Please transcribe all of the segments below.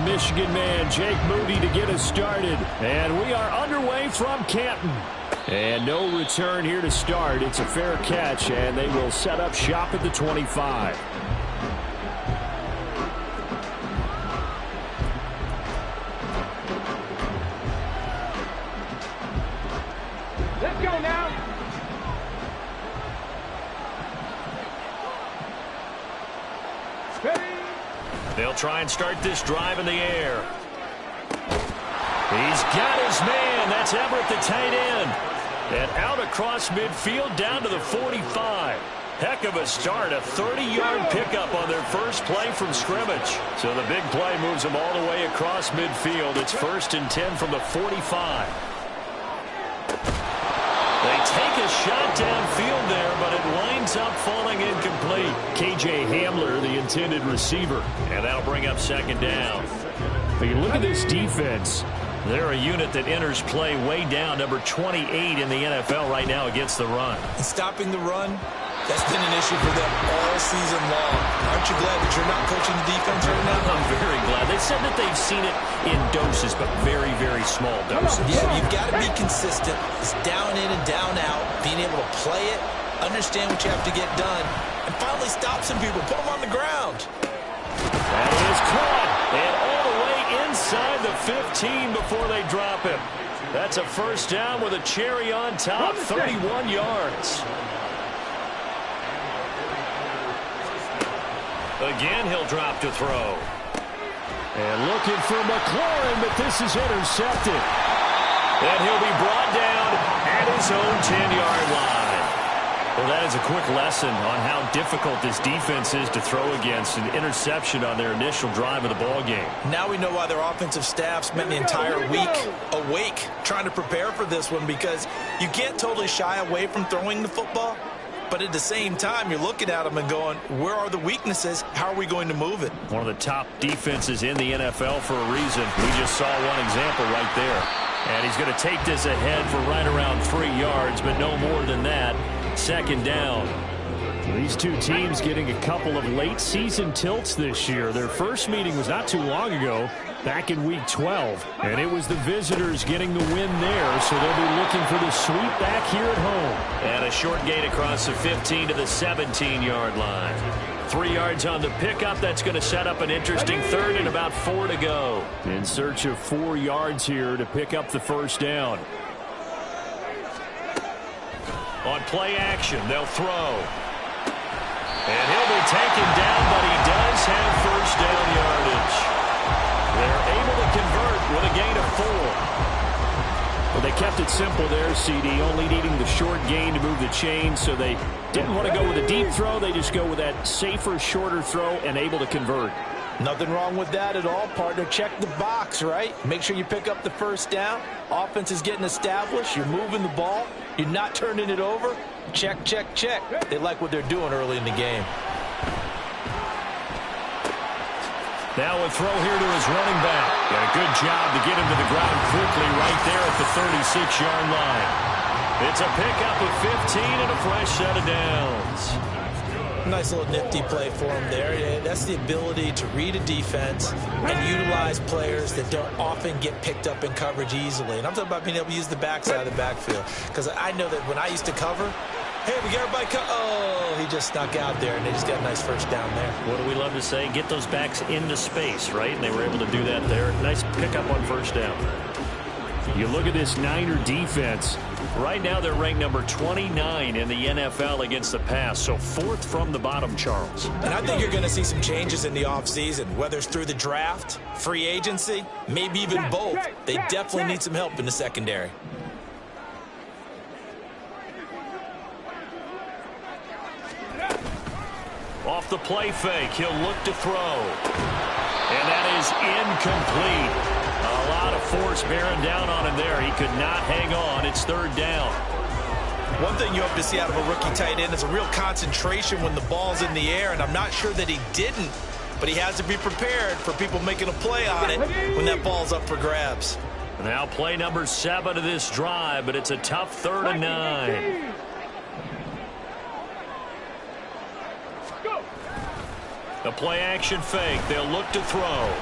Michigan man, Jake Moody, to get us started. And we are underway from Canton. And no return here to start. It's a fair catch, and they will set up shop at the 25. Let's go now. They'll try and start this drive in the air. He's got his man. That's Everett, the tight end. And out across midfield down to the 45. Heck of a start. A 30-yard pickup on their first play from scrimmage. So the big play moves them all the way across midfield. It's 1st and 10 from the 45. They take a shot downfield there, but it winds up falling incomplete. K.J. Hamler, the intended receiver. And that'll bring up 2nd down. But you look at this defense. They're a unit that enters play way down, number 28 in the NFL right now against the run. And stopping the run, that's been an issue for them all season long. Aren't you glad that you're not coaching the defense right now? I'm very glad. They said that they've seen it in doses, but very, very small doses. Yeah, you've got to be consistent. It's down in and down out, being able to play it, understand what you have to get done, and finally stop some people, put them on the ground. That is caught, and all the way inside the 15 before they drop him. That's a 1st down with a cherry on top, 31 yards. Again, he'll drop to throw. And looking for McLaurin, but this is intercepted. And he'll be brought down at his own 10-yard line. Well, that is a quick lesson on how difficult this defense is to throw against. An interception on their initial drive of the ball game. Now we know why their offensive staff spent the entire week awake trying to prepare for this one, because you can't totally shy away from throwing the football. But at the same time, you're looking at them and going, where are the weaknesses? How are we going to move it? One of the top defenses in the NFL for a reason. We just saw one example right there. And he's going to take this ahead for right around 3 yards, but no more than that. 2nd down. These two teams getting a couple of late season tilts this year. Their first meeting was not too long ago, back in week 12. And it was the visitors getting the win there, so they'll be looking for the sweep back here at home. And a short gain across the 15 to the 17-yard line. 3 yards on the pickup. That's going to set up an interesting 3rd and about 4 to go. In search of 4 yards here to pick up the 1st down. On play action, they'll throw. And he'll be taken down, but he does have 1st down yardage. They're able to convert with a gain of 4. Well, they kept it simple there, CD, only needing the short gain to move the chain, so they didn't want to go with a deep throw. They just go with that safer, shorter throw and able to convert. Nothing wrong with that at all, partner. Check the box, right? Make sure you pick up the 1st down. Offense is getting established. You're moving the ball. You're not turning it over. Check, check, check. They like what they're doing early in the game. Now a throw here to his running back. And a good job to get him to the ground quickly right there at the 36-yard line. It's a pickup of 15 and a fresh set of downs. Nice little nifty play for him there. That's the ability to read a defense and utilize players that don't often get picked up in coverage easily. And I'm talking about being able to use the backside of the backfield. Because I know that when I used to cover, hey, we got everybody oh, he just snuck out there, and they just got a nice 1st down there. What do we love to say? Get those backs into space, right? And they were able to do that there. Nice pickup on 1st down. You look at this Niner defense. Right now they're ranked number 29 in the NFL against the pass, so 4th from the bottom, Charles. And I think you're going to see some changes in the offseason, whether it's through the draft, free agency, maybe even both. They definitely need some help in the secondary. Off the play fake, he'll look to throw. And that is incomplete. A lot of force bearing down on him there. He could not hang on. It's 3rd down. One thing you hope to see out of a rookie tight end is a real concentration when the ball's in the air, and I'm not sure that he didn't, but he has to be prepared for people making a play on it when that ball's up for grabs. Now play number 7 of this drive, but it's a tough 3rd and 9. The play action fake. They'll look to throw.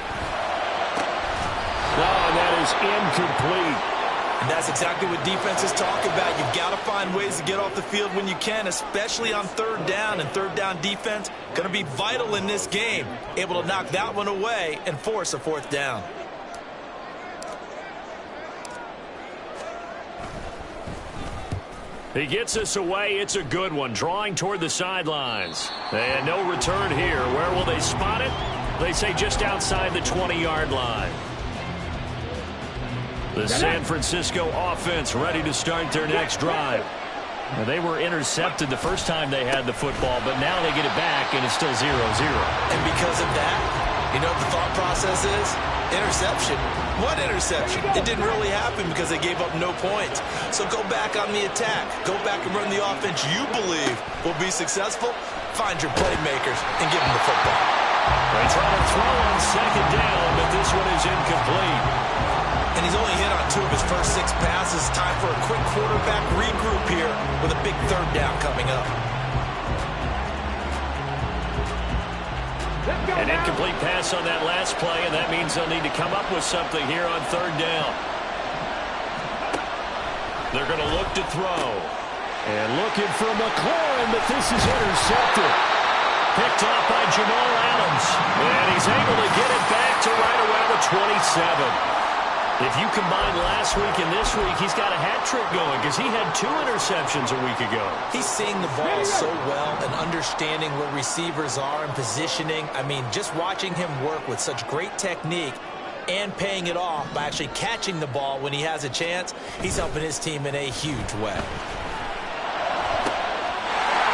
and that is incomplete. And that's exactly what defenses talk about. You've got to find ways to get off the field when you can, especially on third down. And third down defense going to be vital in this game. Able to knock that one away and force a fourth down. He gets us away. It's a good one. Drawing toward the sidelines. And no return here. Where will they spot it? They say just outside the 20-yard line. The San Francisco offense ready to start their next drive. Now, they were intercepted the first time they had the football, but now they get it back, and it's still 0-0. And because of that, you know what the thought process is? Interception. What interception? It didn't really happen because they gave up no points. So go back on the attack. Go back and run the offense you believe will be successful. Find your playmakers and give them the football. They try to throw on second down, but this one is incomplete. And he's only hit on 2 of his first 6 passes. Time for a quick quarterback regroup here with a big third down coming up. An incomplete pass on that last play, and that means they'll need to come up with something here on third down. They're going to look to throw. And looking for McLaurin, but this is intercepted. Picked off by Jamal Adams. And he's able to get it back to right around the 27. If you combine last week and this week, he's got a hat trick going because he had 2 interceptions a week ago. He's seeing the ball so well and understanding where receivers are and positioning. I mean, just watching him work with such great technique and paying it off by actually catching the ball when he has a chance, he's helping his team in a huge way.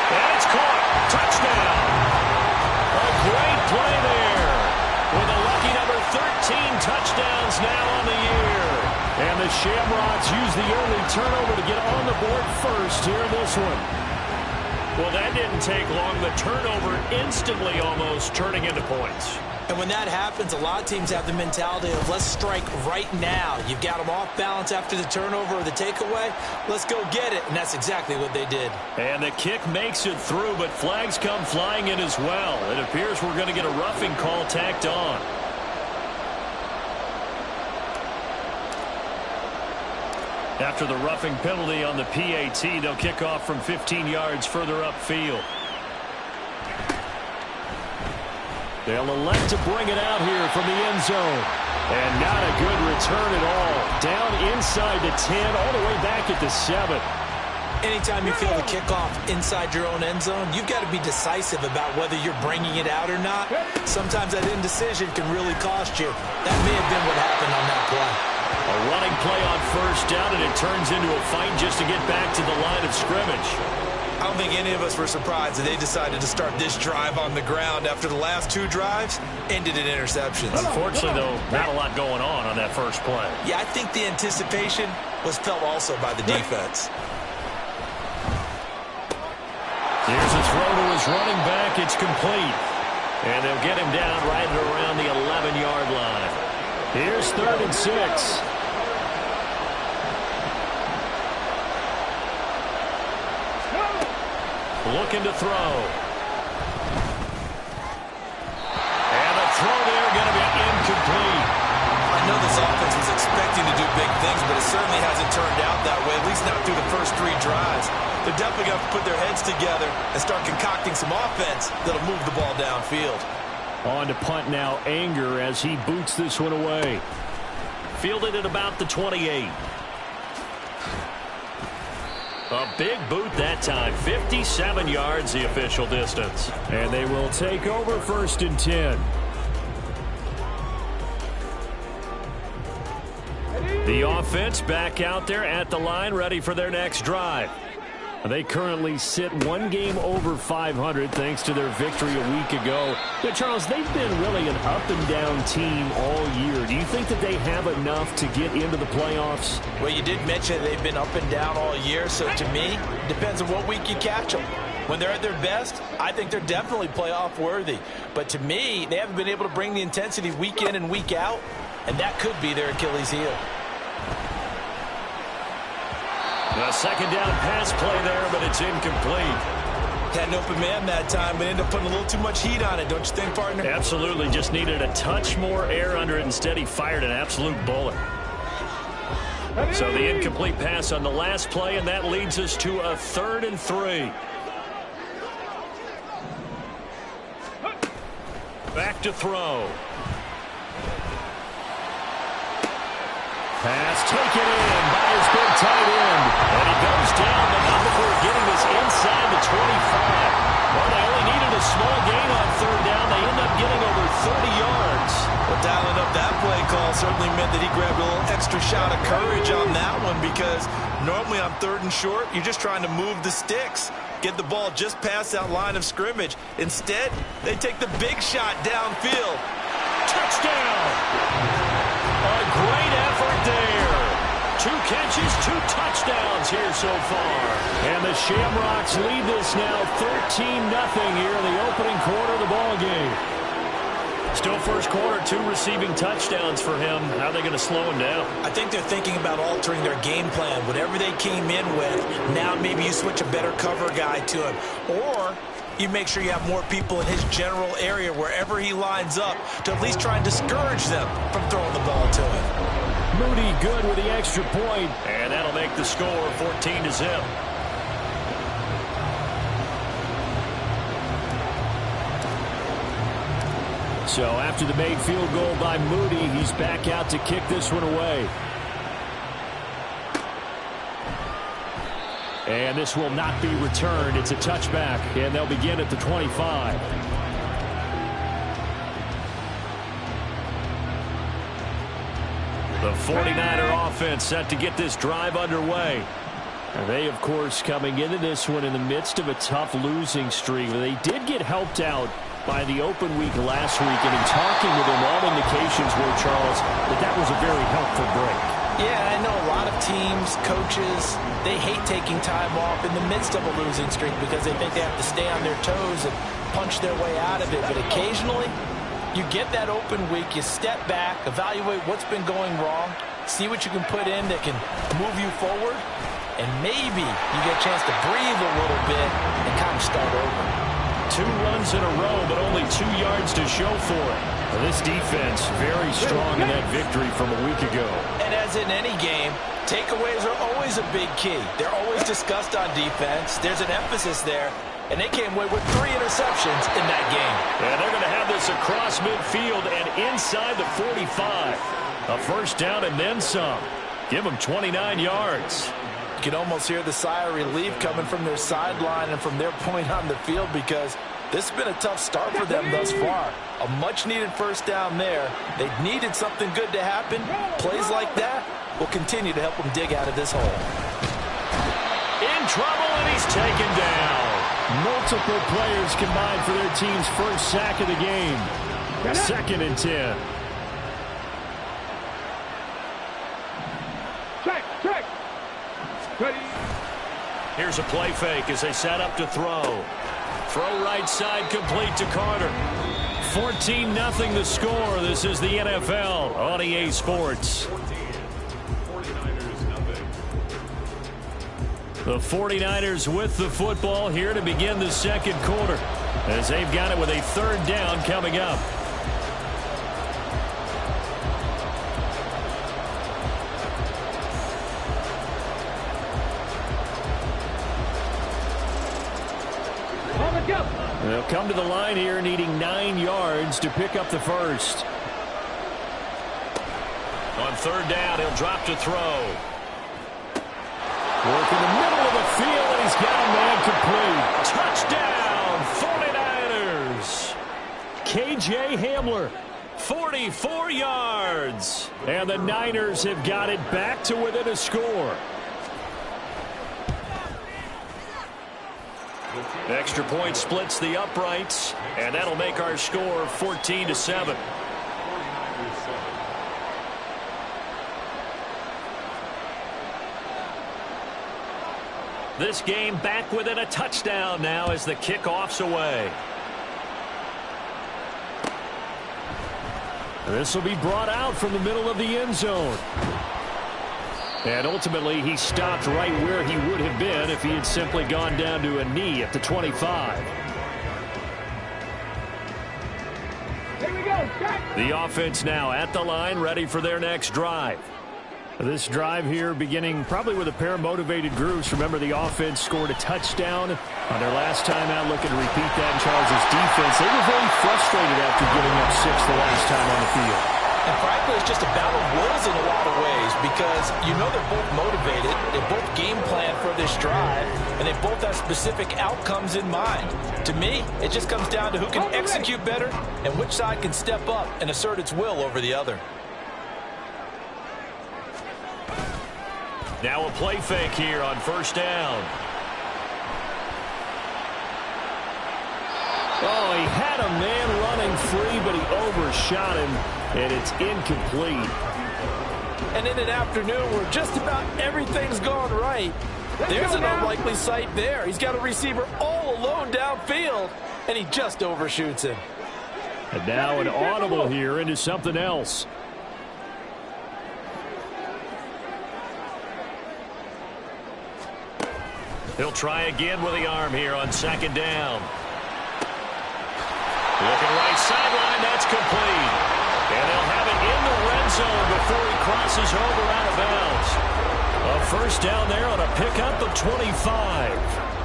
And it's caught. Touchdown. A great play there. With a lucky number 13 touchdowns now on the year. And the Shamrocks use the early turnover to get on the board first here in this one. Well, that didn't take long. The turnover instantly almost turning into points. And when that happens, a lot of teams have the mentality of let's strike right now. You've got them off balance after the turnover or the takeaway. Let's go get it. And that's exactly what they did. And the kick makes it through, but flags come flying in as well. It appears we're going to get a roughing call tacked on. After the roughing penalty on the PAT, they'll kick off from 15 yards further upfield. They'll elect to bring it out here from the end zone. And not a good return at all. Down inside the 10, all the way back at the 7. Anytime you feel the kickoff inside your own end zone, you've got to be decisive about whether you're bringing it out or not. Sometimes that indecision can really cost you. That may have been what happened on that play. A running play on first down, and it turns into a fight just to get back to the line of scrimmage. I don't think any of us were surprised that they decided to start this drive on the ground after the last 2 drives ended in interceptions. Unfortunately, though, not a lot going on that first play. Yeah, I think the anticipation was felt also by the defense. Here's a throw to his running back. It's complete. And they'll get him down right around the 11-yard line. Here's 3rd and 6. Looking to throw. And the throw there going to be incomplete. I know this offense was expecting to do big things, but it certainly hasn't turned out that way, at least not through the first 3 drives. They're definitely going to put their heads together and start concocting some offense that'll move the ball downfield. On to punt now, Anger, as he boots this one away. Fielded at about the 28. A big boot that time. 57 yards the official distance. And they will take over 1st and 10. The offense back out there at the line, ready for their next drive. They currently sit 1 game over 500 thanks to their victory a week ago. But Charles, they've been really an up-and-down team all year. Do you think that they have enough to get into the playoffs? Well, you did mention they've been up and down all year, so to me, it depends on what week you catch them. When they're at their best, I think they're definitely playoff worthy. But to me, they haven't been able to bring the intensity week in and week out, and that could be their Achilles heel. A 2nd down pass play there, but it's incomplete. Had an open man that time, but ended up putting a little too much heat on it, don't you think, partner? Absolutely. Just needed a touch more air under it. Instead, he fired an absolute bullet. So the incomplete pass on the last play, and that leads us to a 3rd and 3. Back to throw. Pass taken in by his big tight end. And he goes down, but not before getting this inside the 25. Well, they only needed a small gain on 3rd down. They end up getting over 30 yards. Well, dialing up that play call certainly meant that he grabbed a little extra shot of courage on that one, because normally on 3rd and short, you're just trying to move the sticks, get the ball just past that line of scrimmage. Instead, they take the big shot downfield. Touchdown! A great effort there. 2 catches, 2 touchdowns here so far. And the Shamrocks lead this now 13-0 here in the opening quarter of the ball game. Still first quarter, 2 receiving touchdowns for him. How are they going to slow him down? I think they're thinking about altering their game plan. Whatever they came in with, now maybe you switch a better cover guy to him. Or you make sure you have more people in his general area wherever he lines up to at least try and discourage them from throwing the ball to him. Moody good with the extra point, and that'll make the score 14-0. So after the made field goal by Moody, he's back out to kick this one away. And this will not be returned. It's a touchback, and they'll begin at the 25. The 49er offense set to get this drive underway. And they, of course, coming into this one in the midst of a tough losing streak. They did get helped out by the open week last week, and in talking with him, all indications were, Charles, that was a very helpful break. Yeah, I know a lot of teams, coaches, they hate taking time off in the midst of a losing streak because they think they have to stay on their toes and punch their way out of it. But occasionally, you get that open week, you step back, evaluate what's been going wrong, see what you can put in that can move you forward, and maybe you get a chance to breathe a little bit and kind of start over. 2 runs in a row, but only 2 yards to show for it. Well, this defense very strong in that victory from a week ago. And as in any game, takeaways are always a big key. They're always discussed on defense. There's an emphasis there. And they came away with 3 interceptions in that game. And they're going to have this across midfield and inside the 45. A first down and then some. Give them 29 yards. You can almost hear the sigh of relief coming from their sideline and from their point on the field, because this has been a tough start for them thus far. A much-needed first down there. They needed something good to happen. Plays like that will continue to help them dig out of this hole. In trouble, and he's taken down. Multiple players combined for their team's first sack of the game. 2nd and 10. Check. Ready. Here's a play fake as they set up to throw. Throw right side complete to Carter. 14-0 the score. This is the NFL on EA Sports. The 49ers with the football here to begin the second quarter, as they've got it with a 3rd down coming up. They'll come to the line here needing 9 yards to pick up the first. On 3rd down, he'll drop to throw. Work in the middle of the field, and he's got a man complete. Touchdown, 49ers. KJ Hamler, 44 yards. And the Niners have got it back to within a score. Extra point splits the uprights, and that'll make our score 14-7. This game back within a touchdown now as the kickoff's away. This will be brought out from the middle of the end zone. And ultimately, he stopped right where he would have been if he had simply gone down to a knee at the 25. Here we go. Check. The offense now at the line, ready for their next drive. This drive here beginning probably with a pair of motivated groups. Remember, the offense scored a touchdown on their last time out, looking to repeat that in Charles' defense. They were very frustrated after giving up 6 the last time on the field. And frankly, it's just a battle of wills in a lot of ways because you know they're both motivated. They both game plan for this drive, and they both have specific outcomes in mind. To me, it just comes down to who can execute better and which side can step up and assert its will over the other. Now a play fake here on first down. Oh, he had a man running free, but he overshot him, and it's incomplete. And in an afternoon where just about everything's gone right, there's an unlikely sight there. He's got a receiver all alone downfield, and he just overshoots him. And now an audible here into something else. He'll try again with the arm here on second down. Looking right sideline, that's complete. And they'll have it in the red zone before he crosses over out of bounds. A first down there on a pickup of 25.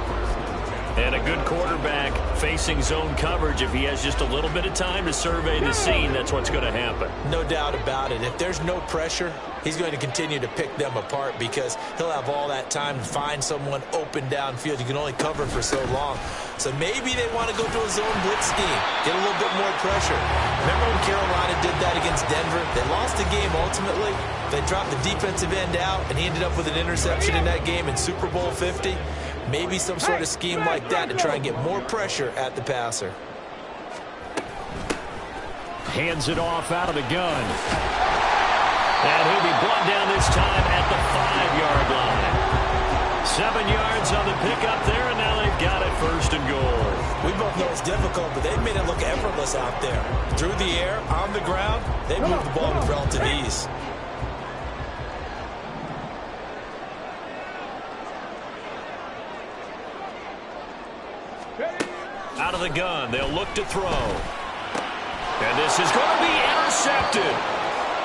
And a good quarterback facing zone coverage. If he has just a little bit of time to survey the scene, that's what's going to happen. No doubt about it. If there's no pressure, he's going to continue to pick them apart because he'll have all that time to find someone open downfield. You can only cover for so long. So maybe they want to go to a zone blitz scheme, get a little bit more pressure. Remember when Carolina did that against Denver? They lost the game ultimately. They dropped the defensive end out, and he ended up with an interception in that game in Super Bowl 50. Maybe some sort of scheme like that to try and get more pressure at the passer. Hands it off out of the gun. And he'll be brought down this time at the 5-yard line. 7 yards on the pickup there, and now they've got it first and goal. We both know it's difficult, but they've made it look effortless out there. Through the air, on the ground, they moved the ball with relative ease. Out of the gun, they'll look to throw. And this is going to be intercepted.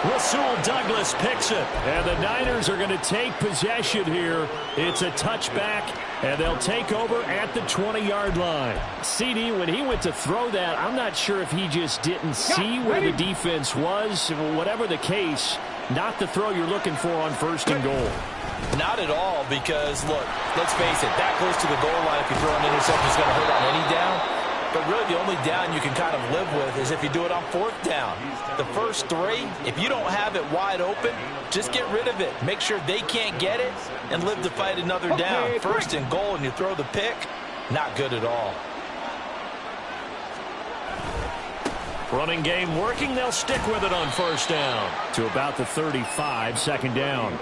Rasul Douglas picks it. And the Niners are going to take possession here. It's a touchback, and they'll take over at the 20-yard line. CD, when he went to throw that, I'm not sure if he just didn't see where the defense was. Whatever the case, not the throw you're looking for on first and goal. Not at all, because, look, let's face it, that close to the goal line, if you throw an interception, it's going to hurt on any down. But really, the only down you can kind of live with is if you do it on fourth down. The first 3, if you don't have it wide open, just get rid of it. Make sure they can't get it and live to fight another down. First and goal, and you throw the pick, not good at all. Running game working. They'll stick with it on first down. To about the 35, second down.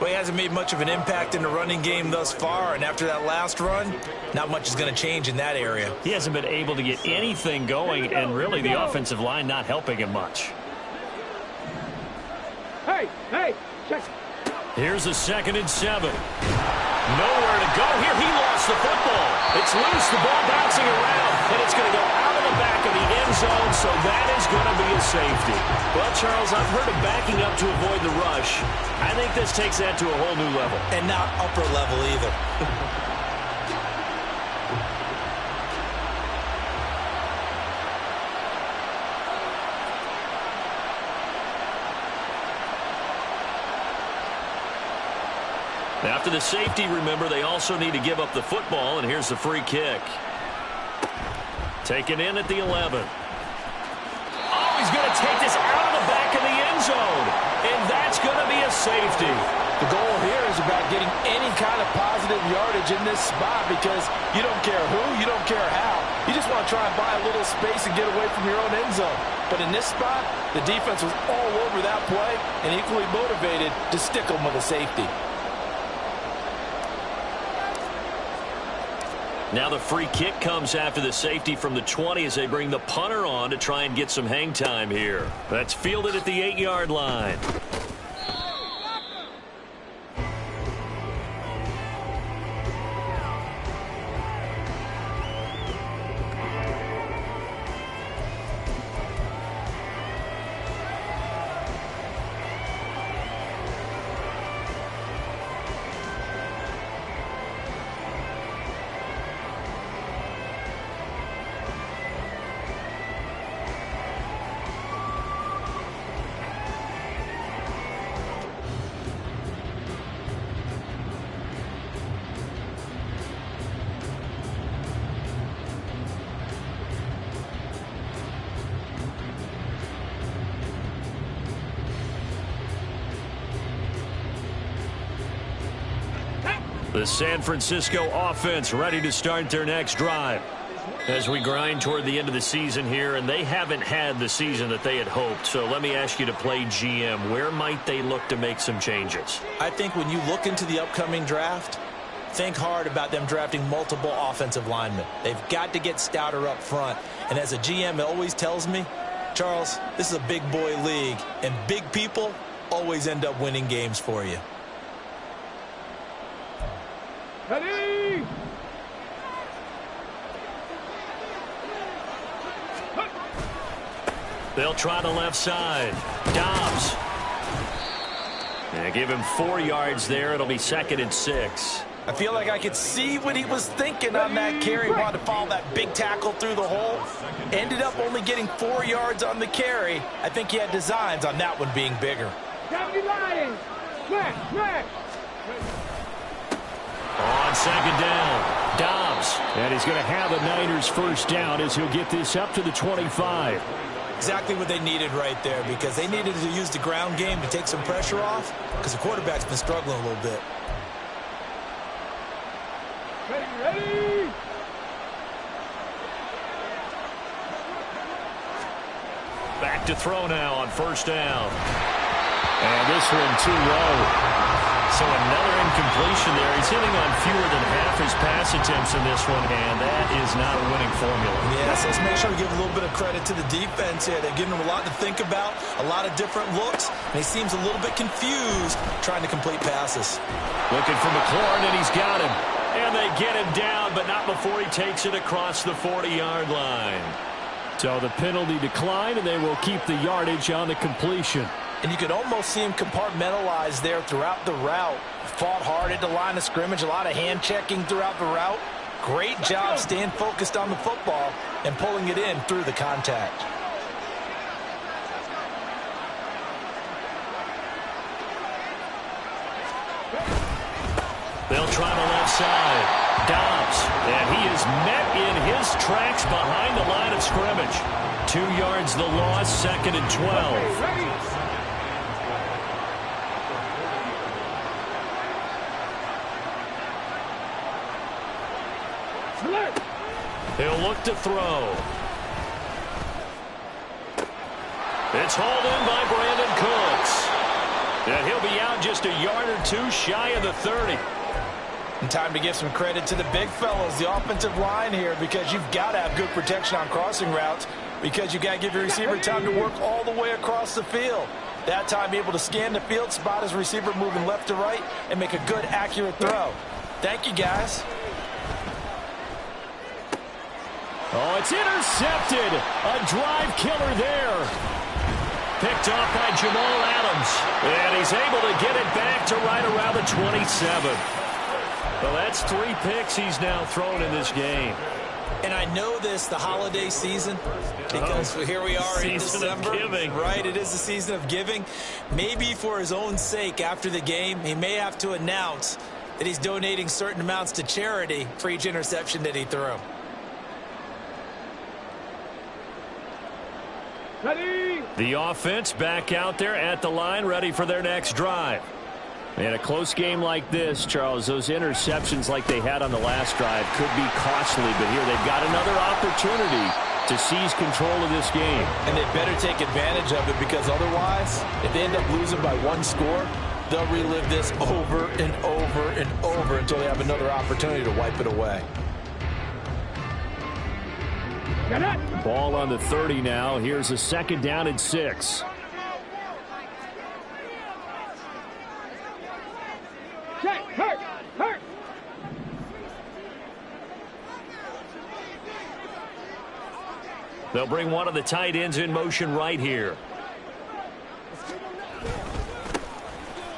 Well, he hasn't made much of an impact in the running game thus far, and after that last run, not much is going to change in that area. He hasn't been able to get anything going, and really the offensive line not helping him much. Hey, check. Here's a 2nd and 7. Nowhere to go here. He lost the football. It's loose, the ball bouncing around, and it's going to go out of the back of the end zone, so that is going to be a safety. Well, Charles, I've heard of backing up to avoid the rush. I think this takes that to a whole new level. And not upper level either. After the safety, remember, they also need to give up the football, and here's the free kick. Taken in at the 11. Oh, he's going to take this out of the back of the end zone, and that's going to be a safety. The goal here is about getting any kind of positive yardage in this spot because you don't care who, you don't care how. You just want to try and buy a little space and get away from your own end zone. But in this spot, the defense was all over that play and equally motivated to stick them with a safety. Now the free kick comes after the safety from the 20 as they bring the punter on to try and get some hang time here. That's fielded at the 8-yard line. The San Francisco offense ready to start their next drive. As we grind toward the end of the season here, and they haven't had the season that they had hoped. So let me ask you to play GM. Where might they look to make some changes? I think when you look into the upcoming draft, think hard about them drafting multiple offensive linemen. They've got to get stouter up front. And as a GM, it always tells me, Charles, this is a big boy league, and big people always end up winning games for you. Ready? They'll try the left side. Dobbs. And give him 4 yards there. It'll be 2nd and 6. I feel like I could see what he was thinking on that carry. He wanted to follow that big tackle through the hole. Ended up only getting 4 yards on the carry. I think he had designs on that one being bigger. On 2nd down, Dobbs. And he's going to have a Niners first down as he'll get this up to the 25. Exactly what they needed right there, because they needed to use the ground game to take some pressure off, because the quarterback's been struggling a little bit. Ready? Back to throw now on 1st down. And this one too low. So another incompletion there. He's hitting on fewer than half his pass attempts in this one, and that is not a winning formula. Yes, let's make sure we give a little bit of credit to the defense here. They're giving him a lot to think about, a lot of different looks, and he seems a little bit confused trying to complete passes. Looking for McLaurin, and he's got him. And they get him down, but not before he takes it across the 40-yard line. So the penalty declined, and they will keep the yardage on the completion. And you could almost see him compartmentalize there throughout the route. Fought hard at the line of scrimmage, a lot of hand checking throughout the route. Great job staying focused on the football and pulling it in through the contact. They'll try the left side. Dobbs, and he is met in his tracks behind the line of scrimmage. 2 yards the loss, 2nd and 12. He'll look to throw. It's hauled in by Brandon Cooks. And he'll be out just a yard or two shy of the 30. And time to give some credit to the big fellas, the offensive line here, because you've got to have good protection on crossing routes, because you've got to give your receiver time to work all the way across the field. That time, be able to scan the field, spot his receiver moving left to right, and make a good, accurate throw. Thank you, guys. Oh, it's intercepted. A drive killer there. Picked off by Jamal Adams. And he's able to get it back to right around the 27. Well, that's 3 picks he's now thrown in this game. And I know this, the holiday season, because here we are in December. Of giving. Right, it is the season of giving. Maybe for his own sake after the game, he may have to announce that he's donating certain amounts to charity for each interception that he threw. Ready? The offense back out there at the line, ready for their next drive. In a close game like this, Charles, those interceptions like they had on the last drive could be costly, but here they've got another opportunity to seize control of this game. And they better take advantage of it, because otherwise, if they end up losing by 1 score, they'll relive this over and over and over until they have another opportunity to wipe it away. Ball on the 30 now. Here's a 2nd down and 6. Check. Hurt. They'll bring one of the tight ends in motion right here.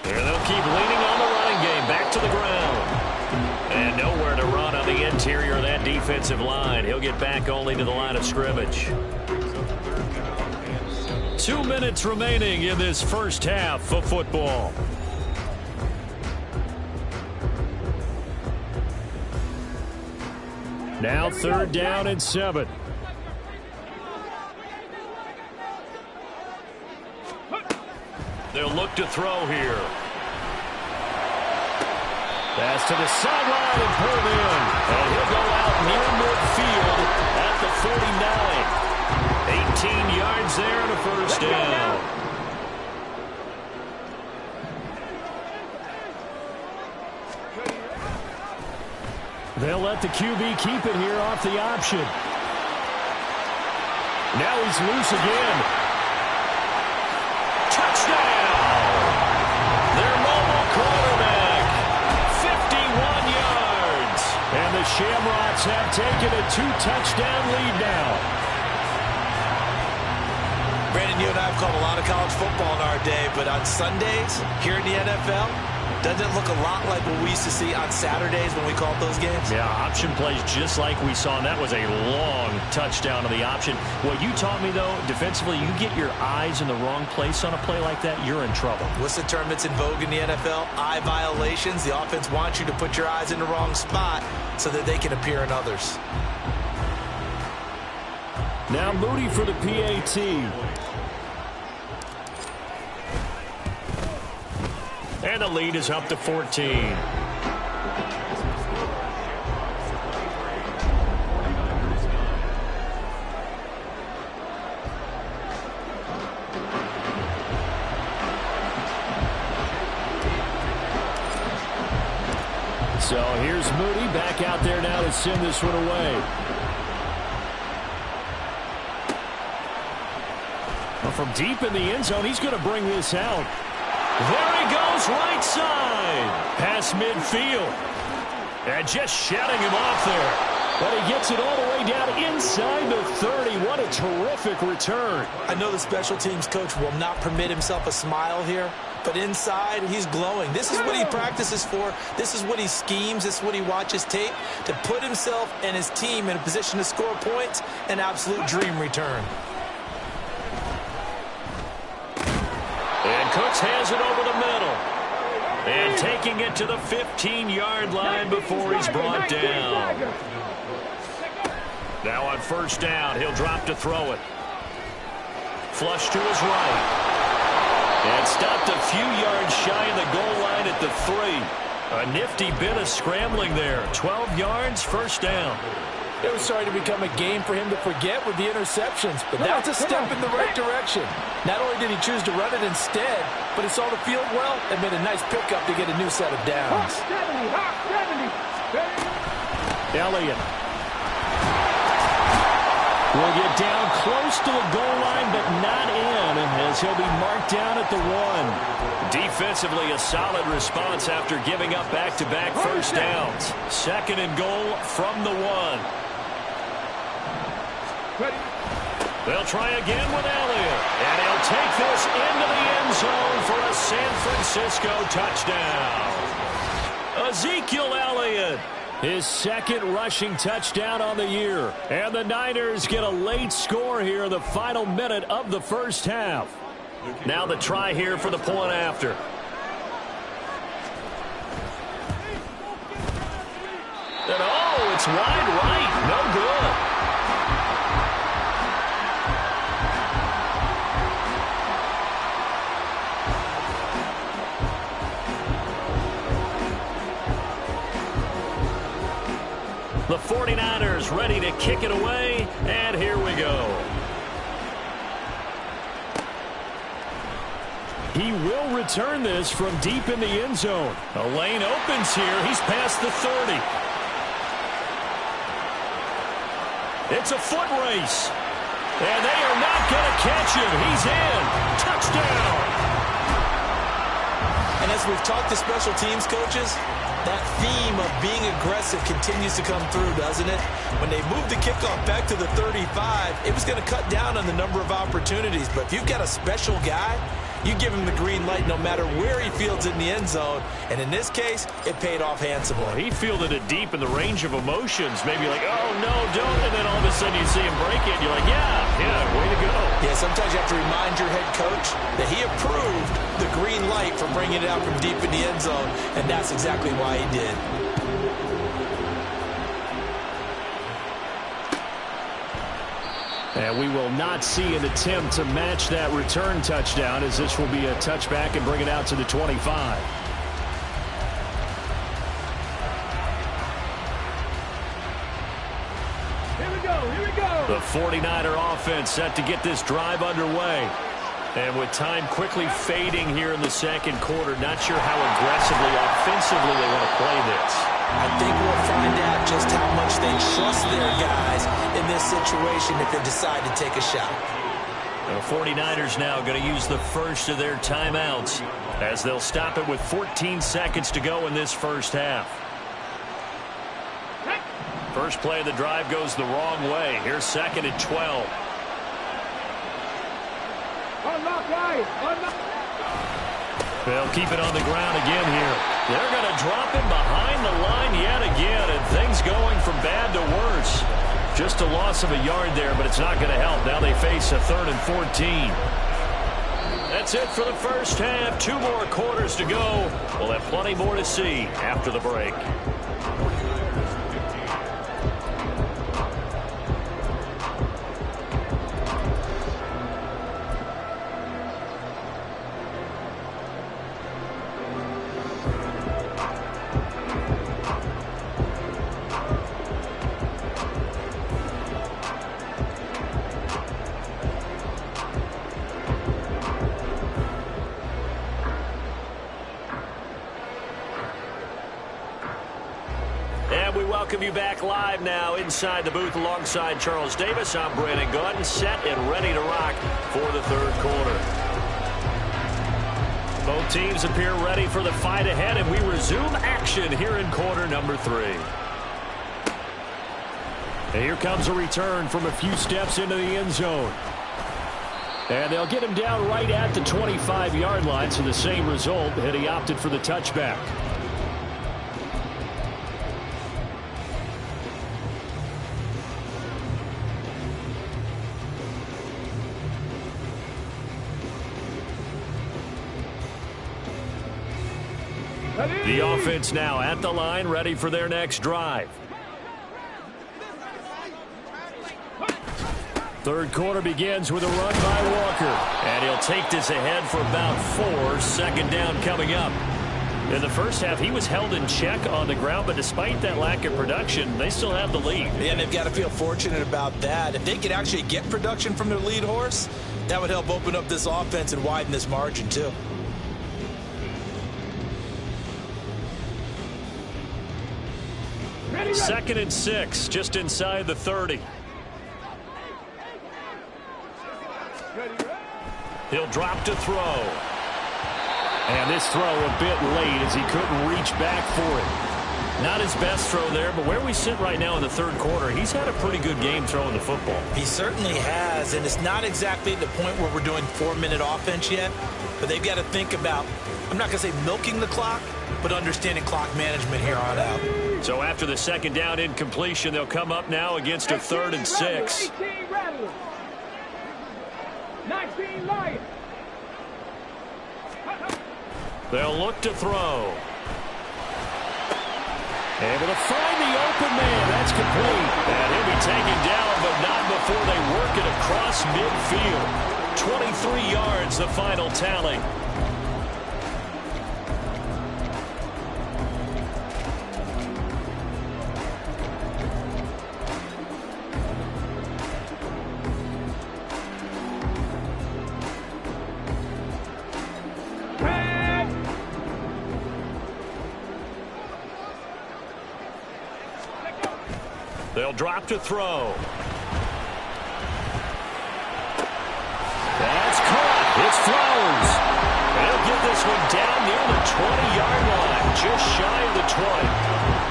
And they'll keep leaning on the running game. Back to the ground. And nowhere to run on the interior of that defensive line. He'll get back only to the line of scrimmage. 2 minutes remaining in this first half of football. Now 3rd down and 7. They'll look to throw here. Pass to the sideline and pulled in. And he'll go out near midfield at the 49. 18 yards there and a first down. They'll let the QB keep it here off the option. Now he's loose again. Touchdown! Their mobile quarterback. 51 yards. And the Shamrocks have taken a 2-touchdown lead now. Brandon, you and I have called a lot of college football in our day, but on Sundays here in the NFL, doesn't it look a lot like what we used to see on Saturdays when we called those games? Yeah, option plays just like we saw, and that was a long touchdown on the option. What you taught me, though, defensively, you get your eyes in the wrong place on a play like that, you're in trouble. What's the term that's in vogue in the NFL? Eye violations. The offense wants you to put your eyes in the wrong spot so that they can appear in others. Now Moody for the PAT. And the lead is up to 14. So here's Moody back out there now to send this one away. Well, from deep in the end zone, he's going to bring this out. There he goes, right side. Past midfield. And just shutting him off there. But he gets it all the way down inside the 30. What a terrific return. I know the special teams coach will not permit himself a smile here, but inside, he's glowing. This is what he practices for. This is what he schemes. This is what he watches tape to put himself and his team in a position to score points. An absolute dream return. And Cooks has it over the middle. And taking it to the 15-yard line before he's brought down. Now on first down, he'll drop to throw it. Flush to his right. And stopped a few yards shy of the goal line at the 3. A nifty bit of scrambling there. 12 yards, first down. It was starting to become a game for him to forget with the interceptions, but that's a step in the right direction. Not only did he choose to run it instead, but he saw the field well and made a nice pickup to get a new set of downs. Elliott will get down close to the goal line, but not in, as he'll be marked down at the 1. Defensively, a solid response after giving up back-to-back first downs. Second and goal from the 1. They'll try again with Elliott. And he'll take this into the end zone for a San Francisco touchdown. Ezekiel Elliott, his second rushing touchdown on the year. And the Niners get a late score here in the final minute of the first half. Now the try here for the point after. And oh, it's wide right. No good. The 49ers ready to kick it away, and here we go. He will return this from deep in the end zone. A lane opens here. He's past the 30. It's a foot race. And they are not going to catch him. He's in. Touchdown. And as we've talked to special teams coaches, that theme of being aggressive continues to come through, doesn't it? When they moved the kickoff back to the 35, it was going to cut down on the number of opportunities. But if you've got a special guy, you give him the green light no matter where he fields in the end zone. And in this case, it paid off handsomely. He fielded it deep in the range of emotions. Maybe like, oh, no, don't. And then all of a sudden you see him break it. And you're like, yeah, way to go. Yeah, sometimes you have to remind your head coach that he approved the green light for bringing it out from deep in the end zone. And that's exactly why he did. And we will not see an attempt to match that return touchdown, as this will be a touchback and bring it out to the 25. Here we go. The 49er offense set to get this drive underway. And with time quickly fading here in the second quarter, not sure how aggressively, offensively they want to play this. I think we'll find out just how much they trust their guys in this situation if they decide to take a shot. The 49ers now going to use the first of their timeouts as they'll stop it with 14 seconds to go in this first half. First play of the drive goes the wrong way. Here's second and 12. Unlock right. Unlock. They'll keep it on the ground again here. They're going to drop him behind the line yet again, and things going from bad to worse. Just a loss of a yard there, but it's not going to help. Now they face a 3rd and 14. That's it for the first half. 2 more quarters to go. We'll have plenty more to see after the break. Welcome you back live now inside the booth alongside Charles Davis. I'm Brandon Gaudin, set and ready to rock for the third quarter. Both teams appear ready for the fight ahead, and we resume action here in quarter number 3. And here comes a return from a few steps into the end zone. And they'll get him down right at the 25-yard line, so the same result, and he opted for the touchback. The offense now at the line, ready for their next drive. Third quarter begins with a run by Walker. And he'll take this ahead for about 4. Second down coming up. In the first half, he was held in check on the ground, but despite that lack of production, they still have the lead. And they've got to feel fortunate about that. If they could actually get production from their lead horse, that would help open up this offense and widen this margin too. Second and 6, just inside the 30. He'll drop to throw. And this throw a bit late as he couldn't reach back for it. Not his best throw there, but where we sit right now in the third quarter, he's had a pretty good game throwing the football. He certainly has, and it's not exactly the point where we're doing 4-minute offense yet, but they've got to think about, I'm not going to say milking the clock, but understanding clock management here on out. So after the second down incompletion, they'll come up now against a 3rd and 6. 19 Lions. They'll look to throw. Able to find the open man. That's complete. And he'll be taken down, but not before they work it across midfield. 23 yards, the final tally. They'll drop to throw. That's caught. It's Flowers. They'll get this one down near the 20-yard line, just shy of the 20.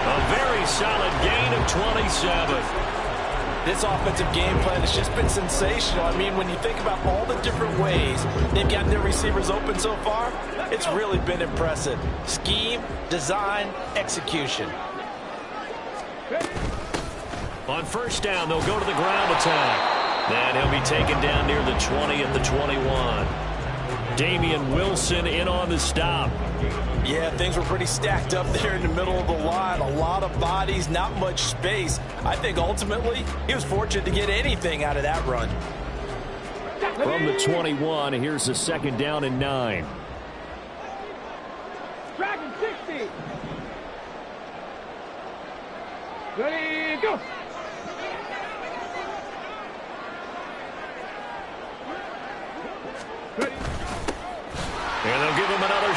A very solid gain of 27. This offensive game plan has just been sensational. I mean, when you think about all the different ways they've gotten their receivers open so far, it's really been impressive. Scheme, design, execution. On first down, they'll go to the ground attack. Then he'll be taken down near the 20 at the 21. Damian Wilson in on the stop. Yeah, things were pretty stacked up there in the middle of the line. A lot of bodies, not much space. I think ultimately he was fortunate to get anything out of that run. From the 21, here's the second down and 9. Dragon 60. Ready, go.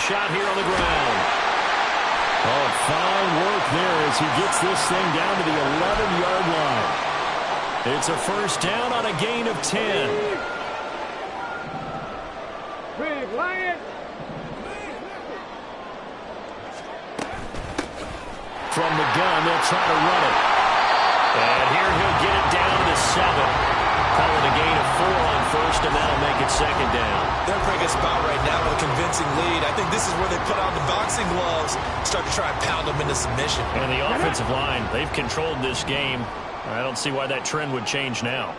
shot here on the ground. Oh, fine work there as he gets this thing down to the 11-yard line. It's a first down on a gain of 10. Big Lion. From the gun, they'll try to run it. And here he'll get it down to the 7. Call it a gain of 4 on first, and that'll make it second down. They're in a pretty good spot right now with a convincing lead. I think this is where they put on the boxing gloves, start to try and pound them into submission. And the offensive line, they've controlled this game. I don't see why that trend would change now.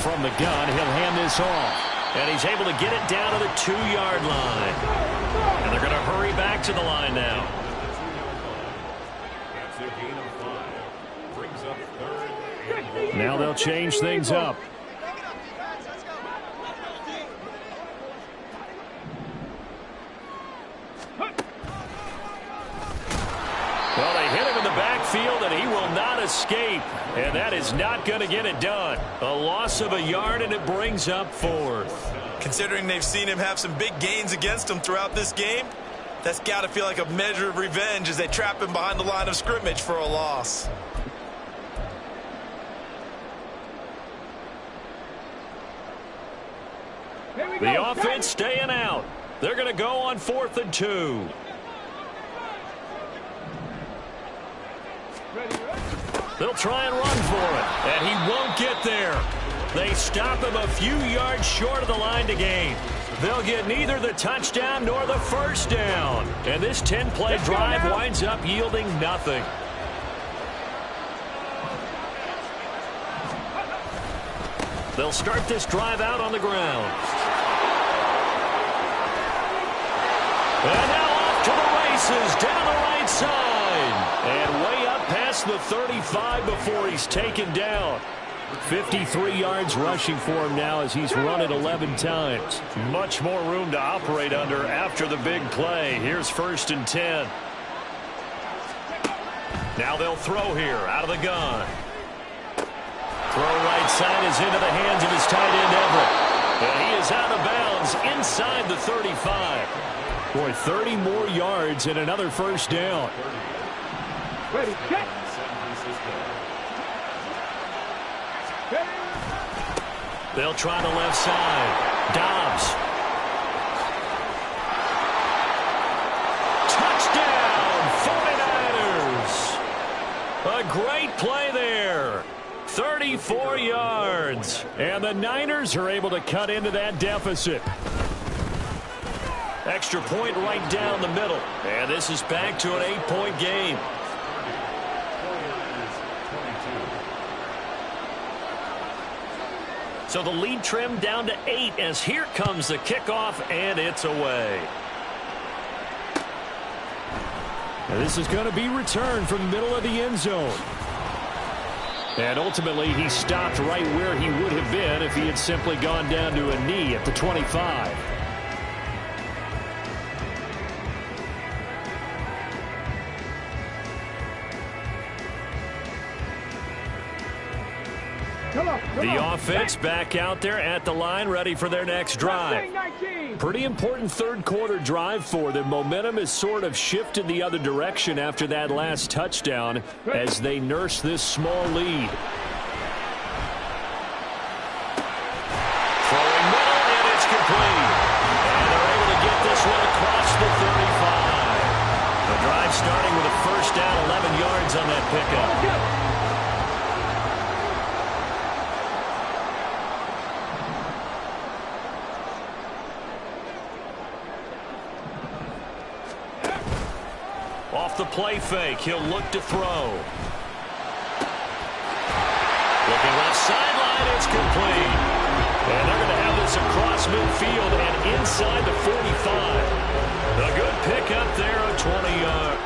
From the gun, he'll hand this off. And he's able to get it down to the 2-yard line. And they're going to hurry back to the line now. Now they'll change things up. Well, they hit him in the backfield, and he will not escape. And that is not going to get it done. A loss of a yard, and it brings up 4th. Considering they've seen him have some big gains against him throughout this game, that's got to feel like a measure of revenge as they trap him behind the line of scrimmage for a loss. The offense staying out. They're going to go on 4th and 2. They'll try and run for it, and he won't get there. They stop him a few yards short of the line to gain. They'll get neither the touchdown nor the first down. And this 10-play drive winds up yielding nothing. They'll start this drive out on the ground. And now off to the races down the right side. And way up past the 35 before he's taken down. 53 yards rushing for him now as he's run it 11 times. Much more room to operate under after the big play. Here's 1st and 10. Now they'll throw here out of the gun. Throw right side is into the hands of his tight end Everett. And he is out of bounds inside the 35. Boy, 30 more yards and another first down. Ready, set. They'll try the left side. Dobbs. Touchdown, 49ers. A great play there. 34 yards. And the Niners are able to cut into that deficit. Extra point right down the middle. And this is back to an 8-point game. So the lead trimmed down to 8 as here comes the kickoff, and it's away. And this is going to be returned from the middle of the end zone. And ultimately, he stopped right where he would have been if he had simply gone down to a knee at the 25. The offense back out there at the line, ready for their next drive. Pretty important third-quarter drive for them. Momentum has sort of shifted the other direction after that last touchdown as they nurse this small lead. Throwing middle, and it's complete. And they're able to get this one across the 35. The drive starting with a first down, 11 yards on that pickup. Off the play fake, he'll look to throw. Looking left sideline, it's complete. And they're going to have this across midfield and inside the 45. A good pickup there, a 20-yard.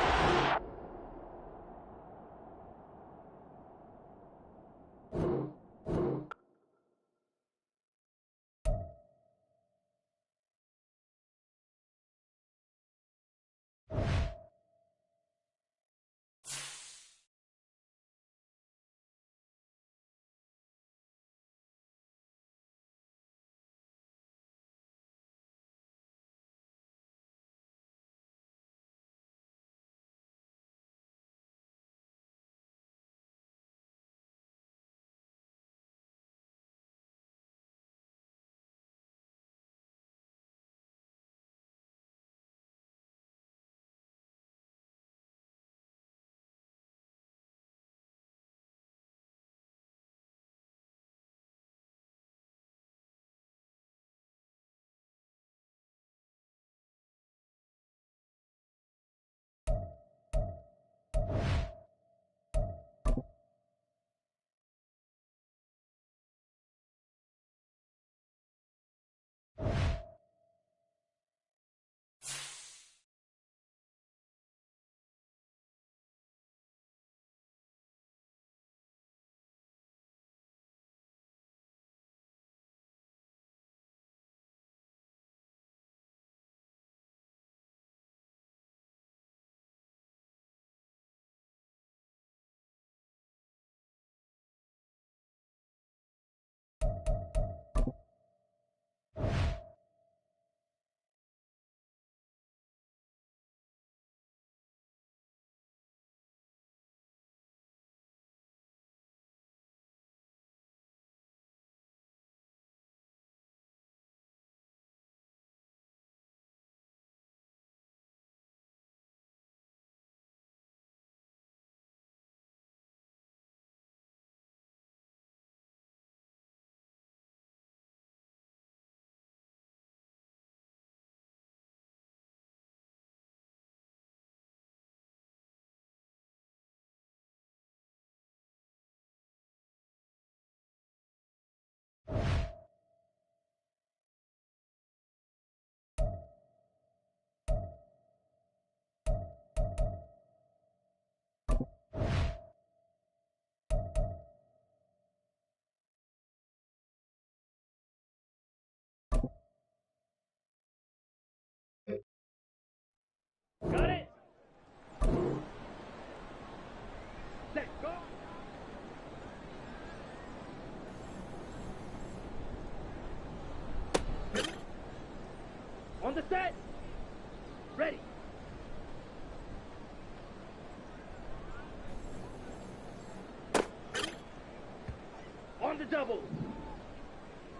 the double.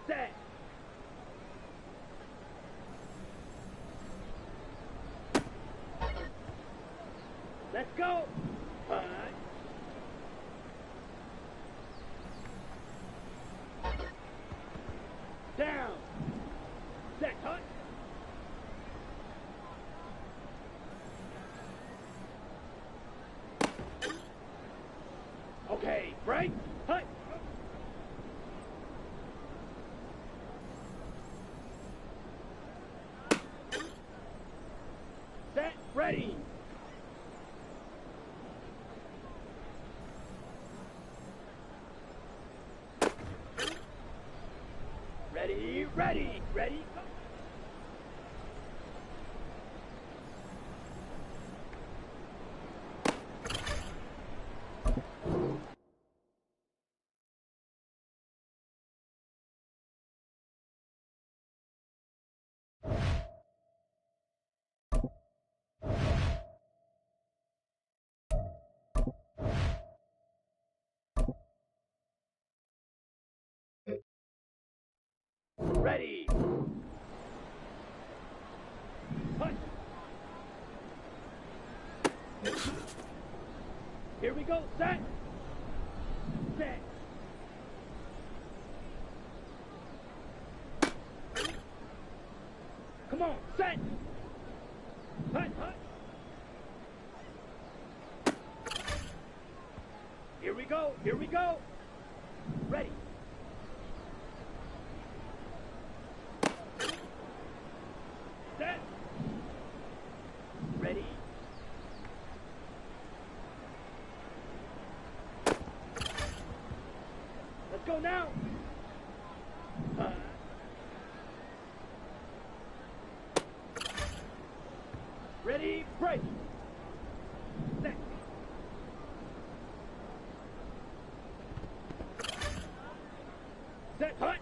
Set. Let's go. Punt. Down. Set. Hunt. Okay, break. Hunt. Set. Ready. Ready, go. Ready. Punch. Here we go. Set. Set. Come on. Set. Punch. Punch. Here we go. Here we go. Ready. Set. Ready. Let's go now. Ready, break. Set. Set, hut.